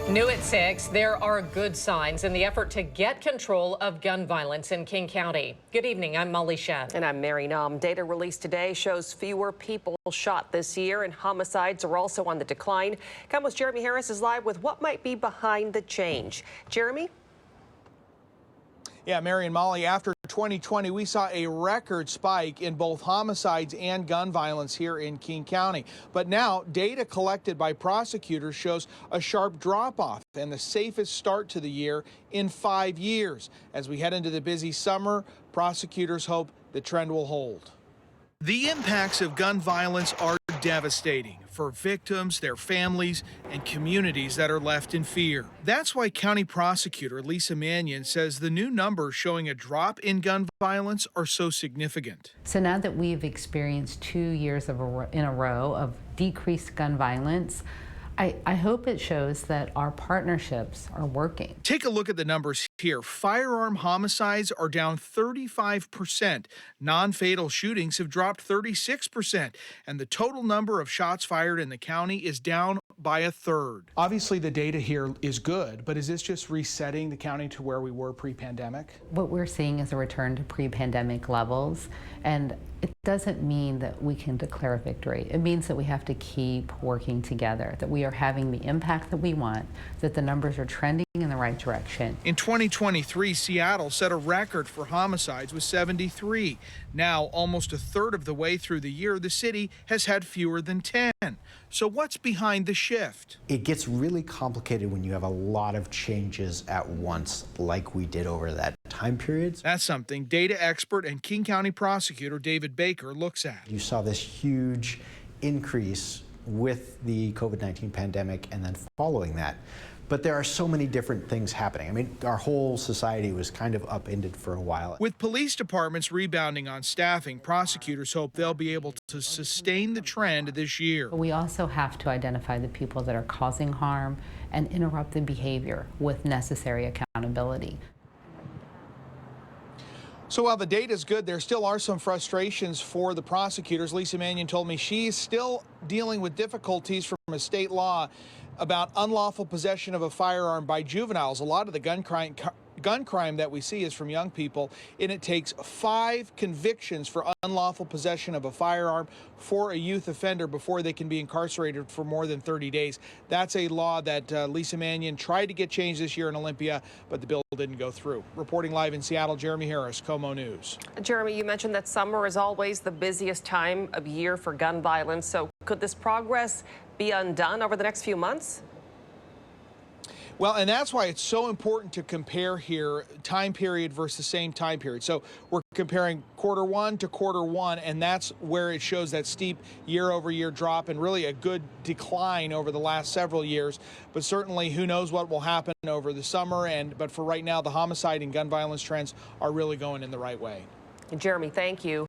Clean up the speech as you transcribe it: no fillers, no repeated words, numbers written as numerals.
New at 6, there are good signs in the effort to get control of gun violence in King County. Good evening, I'm Molly Sheff. And I'm Mary Nom. Data released today shows fewer people shot this year, and homicides are also on the decline. KOMO's Jeremy Harris is live with what might be behind the change. Jeremy? Yeah, Mary and Molly, after 2020, we saw a record spike in both homicides and gun violence here in King County. But now, data collected by prosecutors shows a sharp drop-off and the safest start to the year in 5 years. As we head into the busy summer, prosecutors hope the trend will hold. The impacts of gun violence are devastating for victims, their families, and communities that are left in fear. That's why County Prosecutor Lisa Mannion says the new numbers showing a drop in gun violence are so significant. So now that we've experienced 2 years in a row of decreased gun violence, I hope it shows that our partnerships are working. Take a look at the numbers here. Firearm homicides are down 35%. Non-fatal shootings have dropped 36%. And the total number of shots fired in the county is down by a third. Obviously, the data here is good, but is this just resetting the county to where we were pre-pandemic? What we're seeing is a return to pre-pandemic levels, and it doesn't mean that we can declare a victory. It means that we have to keep working together, that we are having the impact that we want, that the numbers are trending in the right direction. In 2023, Seattle set a record for homicides with 73. Now, almost a third of the way through the year, the city has had fewer than 10. So what's behind the shift? It gets really complicated when you have a lot of changes at once, like we did over that time period. That's something data expert and King County prosecutor David Baker looks at. You saw this huge increase with the COVID-19 pandemic and then following that. But there are so many different things happening. I mean, our whole society was kind of upended for a while. With police departments rebounding on staffing, prosecutors hope they'll be able to sustain the trend this year. We also have to identify the people that are causing harm and interrupt the behavior with necessary accountability. So while the data is good, there still are some frustrations for the prosecutors. Lisa Mannion told me she's still dealing with difficulties from a state law about unlawful possession of a firearm by juveniles. A lot of the gun crime that we see is from young people, and it takes 5 convictions for unlawful possession of a firearm for a youth offender before they can be incarcerated for more than 30 days. That's a law that Lisa Mannion tried to get changed this year in Olympia, but the bill didn't go through. Reporting live in Seattle, Jeremy Harris, KOMO News. Jeremy, you mentioned that summer is always the busiest time of year for gun violence. So could this progress be undone over the next few months? Well, and that's why it's so important to compare here time period versus same time period. So we're comparing Q1 to Q1, and that's where it shows that steep year-over-year drop and really a good decline over the last several years. But certainly, who knows what will happen over the summer. But for right now, the homicide and gun violence trends are really going in the right way. Jeremy, thank you.